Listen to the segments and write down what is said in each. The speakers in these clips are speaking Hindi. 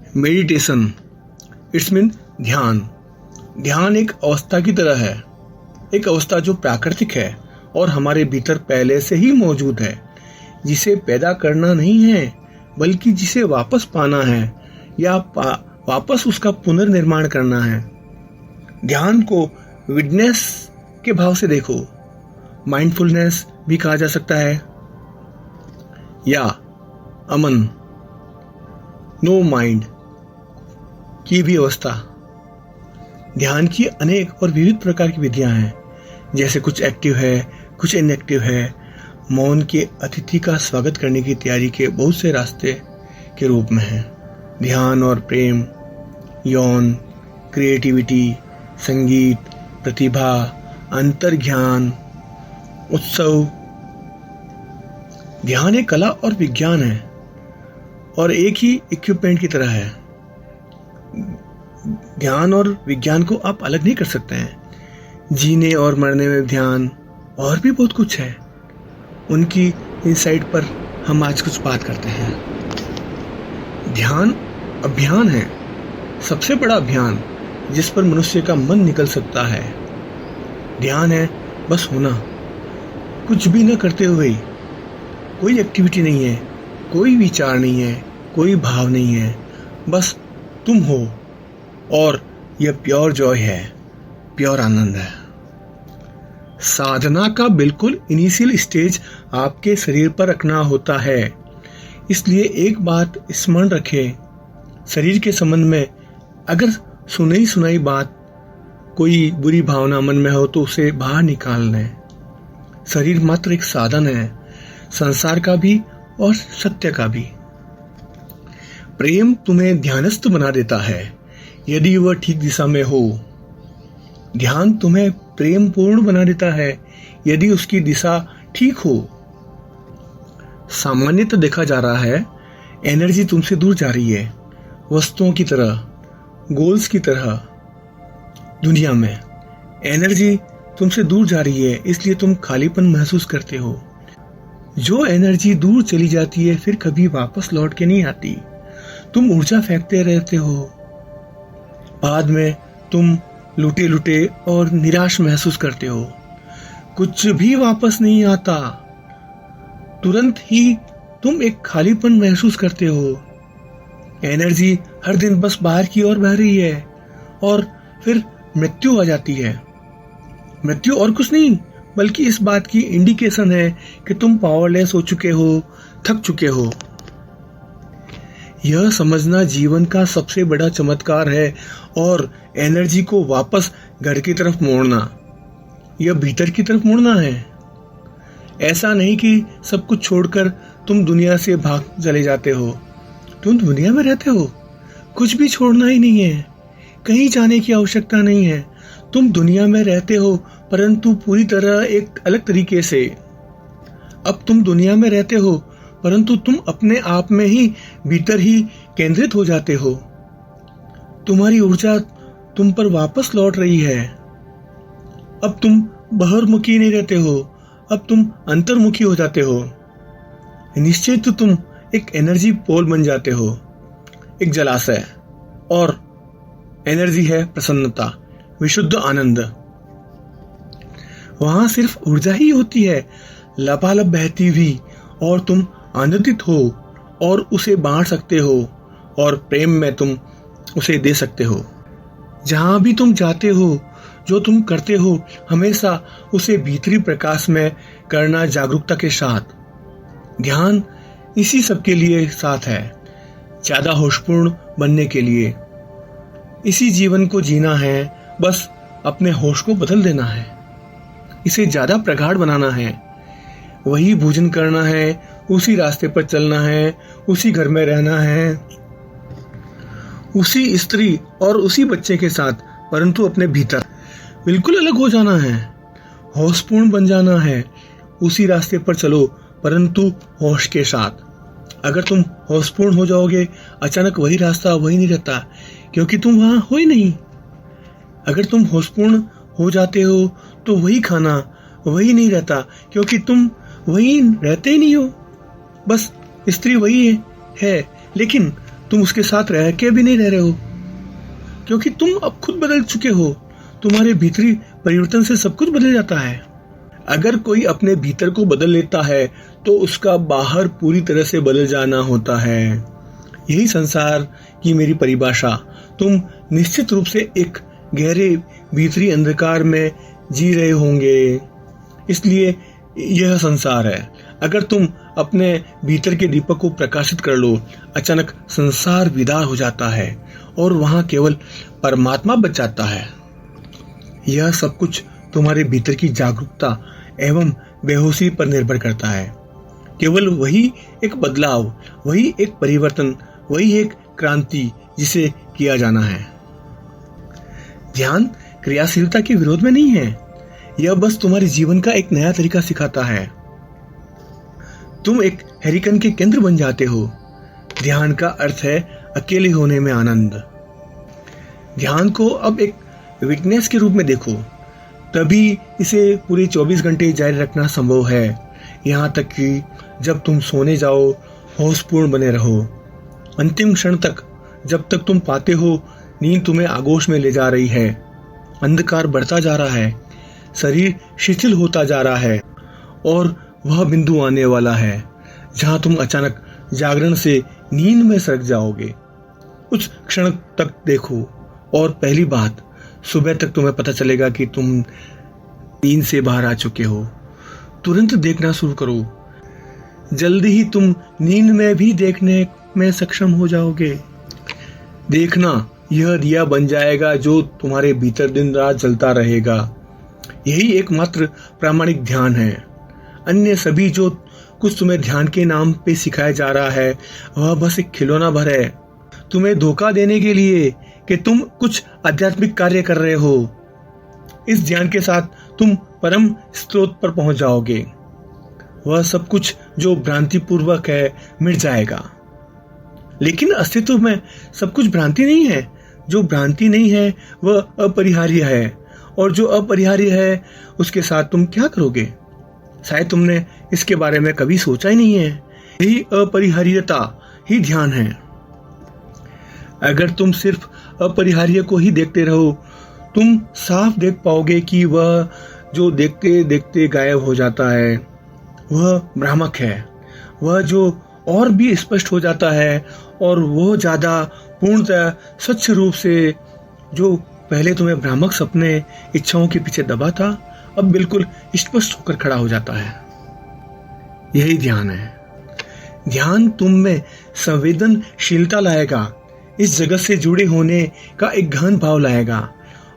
मेडिटेशन इट्स मीन ध्यान। ध्यान एक अवस्था की तरह है, एक अवस्था जो प्राकृतिक है और हमारे भीतर पहले से ही मौजूद है, जिसे पैदा करना नहीं है बल्कि जिसे वापस पाना है या वापस उसका पुनर्निर्माण करना है। ध्यान को विटनेस के भाव से देखो, माइंडफुलनेस भी कहा जा सकता है या अमन, नो माइंड की भी अवस्था। ध्यान की अनेक और विविध प्रकार की विधियां हैं, जैसे कुछ एक्टिव है, कुछ इनएक्टिव है। मौन के अतिथि का स्वागत करने की तैयारी के बहुत से रास्ते के रूप में हैं। ध्यान और प्रेम, यौन, क्रिएटिविटी, संगीत, प्रतिभा, अंतर्ज्ञान, उत्सव। ध्यान एक कला और विज्ञान है और एक ही इक्विपमेंट की तरह है। ध्यान और विज्ञान को आप अलग नहीं कर सकते हैं। जीने और मरने में ध्यान और भी बहुत कुछ है, उनकी इनसाइट पर हम आज कुछ बात करते हैं। ध्यान अभियान है, सबसे बड़ा अभियान जिस पर मनुष्य का मन निकल सकता है। ध्यान है बस होना, कुछ भी न करते हुए। कोई एक्टिविटी नहीं है, कोई विचार नहीं है, कोई भाव नहीं है, बस तुम हो और यह प्योर जॉय है, प्योर आनंद है। साधना का बिल्कुल इनिशियल स्टेज आपके शरीर पर रखना होता है। इसलिए एक बात स्मरण रखें, शरीर के संबंध में अगर सुनी सुनाई बात, कोई बुरी भावना मन में हो तो उसे बाहर निकाल लें। शरीर मात्र एक साधन है, संसार का भी और सत्य का भी। प्रेम तुम्हें ध्यानस्थ बना देता है यदि वह ठीक दिशा में हो। ध्यान तुम्हें प्रेम पूर्ण बना देता है यदि उसकी दिशा ठीक हो। सामान्यतः देखा जा रहा है एनर्जी तुमसे दूर जा रही है, वस्तुओं की तरह, गोल्स की तरह। दुनिया में एनर्जी तुमसे दूर जा रही है, इसलिए तुम खालीपन महसूस करते हो। जो एनर्जी दूर चली जाती है फिर कभी वापस लौट के नहीं आती। तुम ऊर्जा फेंकते रहते हो, बाद में तुम लुटे लुटे और निराश महसूस करते हो। कुछ भी वापस नहीं आता, तुरंत ही तुम एक खालीपन महसूस करते हो। एनर्जी हर दिन बस बाहर की ओर बह रही है और फिर मृत्यु आ जाती है। मृत्यु और कुछ नहीं बल्कि इस बात की इंडिकेशन है कि तुम पावरलेस हो चुके हो, थक चुके हो। यह समझना जीवन का सबसे बड़ा चमत्कार है और एनर्जी को वापस घर की तरफ मोड़ना, यह भीतर की तरफ मोड़ना है। ऐसा नहीं कि सब कुछ छोड़कर तुम दुनिया से भाग चले जाते हो। तुम दुनिया में रहते हो, कुछ भी छोड़ना ही नहीं है, कहीं जाने की आवश्यकता नहीं है। तुम दुनिया में रहते हो परंतु पूरी तरह एक अलग तरीके से। अब तुम दुनिया में रहते हो परंतु तुम अपने आप में ही भीतर ही केंद्रित हो जाते हो। तुम्हारी ऊर्जा तुम पर वापस लौट रही है। अब तुम बहिर्मुखी नहीं रहते हो, अब तुम अंतर्मुखी हो जाते हो। निश्चित तुम एक एनर्जी पोल बन जाते हो, एक जलाशय। और एनर्जी है प्रसन्नता, विशुद्ध आनंद। वहां सिर्फ ऊर्जा ही होती है, लबालब बहती हुई, और तुम आनंदित हो और उसे बांट सकते हो और प्रेम में तुम उसे दे सकते हो। जहां भी तुम जाते हो, जो तुम करते हो, हमेशा उसे भीतरी प्रकाश में करना, जागरूकता के साथ। ध्यान इसी सब के लिए साथ है, ज्यादा होशपूर्ण बनने के लिए। इसी जीवन को जीना है, बस अपने होश को बदल देना है, इसे ज्यादा प्रगाढ़ बनाना है। वही भोजन करना है, उसी रास्ते पर चलना है, उसी घर में रहना है, उसी स्त्री और उसी बच्चे के साथ, परंतु अपने भीतर बिल्कुल अलग हो जाना है, होशपूर्ण बन जाना है। उसी रास्ते पर चलो परंतु होश के साथ। अगर तुम होशपूर्ण हो जाओगे, अचानक वही रास्ता वही नहीं रहता, क्योंकि तुम वहां हो ही नहीं। अगर तुम होशपूर्ण हो जाते हो तो वही खाना वही नहीं रहता, क्योंकि तुम वही रहते ही नहीं हो। बस स्त्री वही है, लेकिन तुम उसके साथ रह के भी नहीं रह रहे हो, क्योंकि तुम अब खुद बदल चुके हो। तुम्हारे भीतरी परिवर्तन से सब कुछ बदल जाता है। अगर कोई अपने भीतर को बदल लेता है तो उसका बाहर पूरी तरह से बदल जाना होता है। यही संसार की मेरी परिभाषा। तुम निश्चित रूप से एक गहरे भीतरी अंधकार में जी रहे होंगे, इसलिए यह संसार है। अगर तुम अपने भीतर के दीपक को प्रकाशित कर लो, अचानक संसार विदा हो जाता है और वहां केवल परमात्मा बच जाता है। यह सब कुछ तुम्हारे भीतर की जागरूकता एवं बेहोशी पर निर्भर करता है। केवल वही एक बदलाव, वही एक परिवर्तन, वही एक क्रांति जिसे किया जाना है। ध्यान क्रियाशीलता के विरोध में नहीं है, यह बस तुम्हारे जीवन का एक नया तरीका सिखाता है। तुम एक हैरिकन के केंद्र बन जाते हो। ध्यान का अर्थ है अकेले होने में आनंद। ध्यान को अब एक विटनेस के रूप में देखो, तभी इसे पूरे 24 घंटे जारी रखना संभव है। यहाँ तक कि जब तुम सोने जाओ, होशपूर्ण बने रहो। अंतिम क्षण तक, जब तक तुम पाते हो नींद तुम्हें आगोश में ले जा रही है, अंधकार बढ़ता जा रहा है, शरीर शिथिल होता जा रहा है और वह बिंदु आने वाला है जहां तुम अचानक जागरण से नींद में सरक जाओगे। उस क्षण तक देखो और पहली बात, सुबह तक तुम्हें पता चलेगा कि तुम नींद से बाहर आ चुके हो। तुरंत देखना शुरू करो, जल्दी ही तुम नींद में भी देखने में सक्षम हो जाओगे। देखना यह दिया बन जाएगा जो तुम्हारे भीतर दिन रात जलता रहेगा। यही एकमात्र प्रामाणिक ध्यान है। अन्य सभी जो कुछ तुम्हें ध्यान के नाम पे सिखाया जा रहा है वह बस एक खिलौना भर है, तुम्हें धोखा देने के लिए कि तुम कुछ आध्यात्मिक कार्य कर रहे हो। इस ध्यान के साथ तुम परम स्रोत पर पहुंच जाओगे। वह सब कुछ जो भ्रांतिपूर्वक है मिट जाएगा। लेकिन अस्तित्व में सब कुछ भ्रांति नहीं है। जो भ्रांति नहीं है वह अपरिहार्य है, और जो अपरिहार्य है उसके साथ तुम क्या करोगे? शायद तुमने इसके बारे में कभी सोचा ही नहीं है। यही अपरिहार्यता ही ध्यान है। अगर तुम सिर्फ अपरिहार्य को ही देखते रहो, तुम साफ देख पाओगे कि वह जो देखते देखते गायब हो जाता है वह भ्रामक है। वह जो और भी स्पष्ट हो जाता है और वो ज्यादा पूर्णतः स्वच्छ रूप से, जो पहले तुम्हें भ्रामक सपने इच्छाओं के पीछे दबा था, अब बिल्कुल स्पष्ट होकर खड़ा हो जाता है। यही ध्यान है। ध्यान तुम में संवेदनशीलता लाएगा, इस जगत से जुड़े होने का एक गहन भाव लाएगा,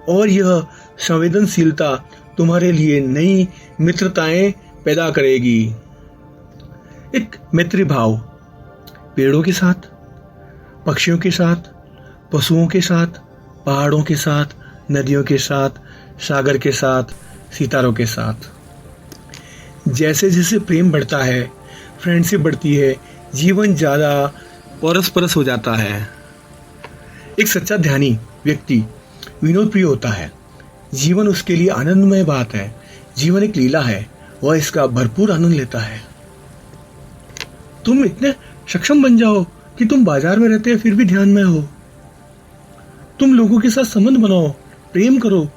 और यह संवेदनशीलता तुम्हारे लिए नई मित्रताएं पैदा करेगी। एक मैत्री भाव पेड़ों के साथ, पक्षियों के साथ, पशुओं के साथ, पहाड़ों के साथ, नदियों के साथ, सागर के साथ, सितारों के साथ। जैसे जैसे प्रेम बढ़ता है, फ्रेंडशिप बढ़ती है, जीवन ज्यादा परस्परस हो जाता है। एक सच्चा ध्यानी व्यक्ति विनोद प्रिय होता है। जीवन उसके लिए आनंदमय बात है। जीवन एक लीला है, वह इसका भरपूर आनंद लेता है। तुम इतने सक्षम बन जाओ कि तुम बाजार में रहते फिर भी ध्यान में हो। तुम लोगों के साथ संबंध बनाओ, प्रेम करो,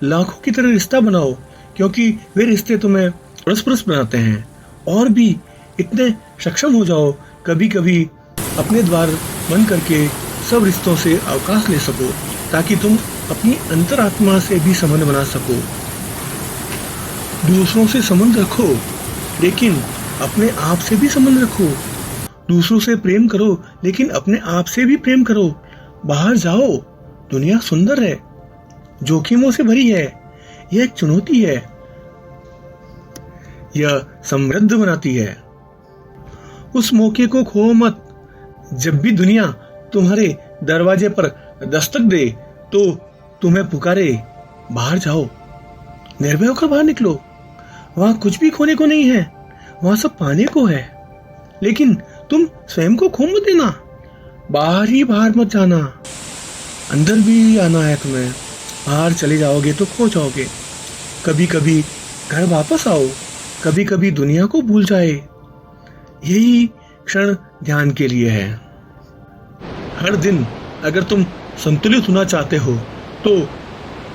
लाखों की तरह रिश्ता बनाओ, क्योंकि वे रिश्ते तुम्हें परस्पर बनाते हैं। और भी इतने सक्षम हो जाओ, कभी कभी अपने द्वार बंद करके सब रिश्तों से अवकाश ले सको, ताकि तुम अपनी अंतरात्मा से भी संबंध बना सको। दूसरों से संबंध रखो, लेकिन अपने आप से भी संबंध रखो। दूसरों से प्रेम करो, लेकिन अपने आप से भी प्रेम करो। बाहर जाओ, दुनिया सुंदर है, जोखिमों से भरी है, यह एक चुनौती है, यह समृद्ध बनाती है। उस मौके को खो मत। जब भी दुनिया तुम्हारे दरवाजे पर दस्तक दे तो तुम्हें पुकारे, बाहर जाओ, निर्भय होकर बाहर निकलो। वहां कुछ भी खोने को नहीं है, वहां सब पाने को है। लेकिन तुम स्वयं को खो मत देना। बाहर ही बाहर मत जाना, अंदर भी आना है तुम्हें। बाहर चले जाओगे तो खो जाओगे। कभी कभी घर वापस आओ, कभी कभी दुनिया को भूल जाए। यही क्षण ध्यान के लिए है। हर दिन अगर तुम संतुलित होना चाहते हो तो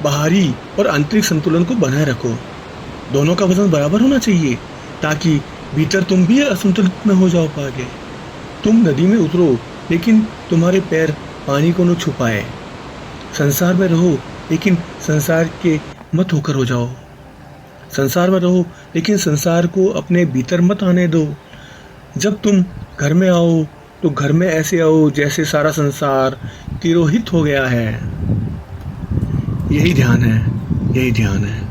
बाहरी और आंतरिक संतुलन को बनाए रखो। दोनों का वजन बराबर होना चाहिए ताकि भीतर तुम भी असंतुलित न हो जाओ पागे। तुम नदी में उतरो लेकिन तुम्हारे पैर पानी को न छुपाए। संसार में रहो लेकिन संसार के मत होकर हो जाओ। संसार में रहो लेकिन संसार को अपने भीतर मत आने दो। जब तुम घर में आओ तो घर में ऐसे आओ जैसे सारा संसार तिरोहित हो गया है। यही ध्यान है, यही ध्यान है।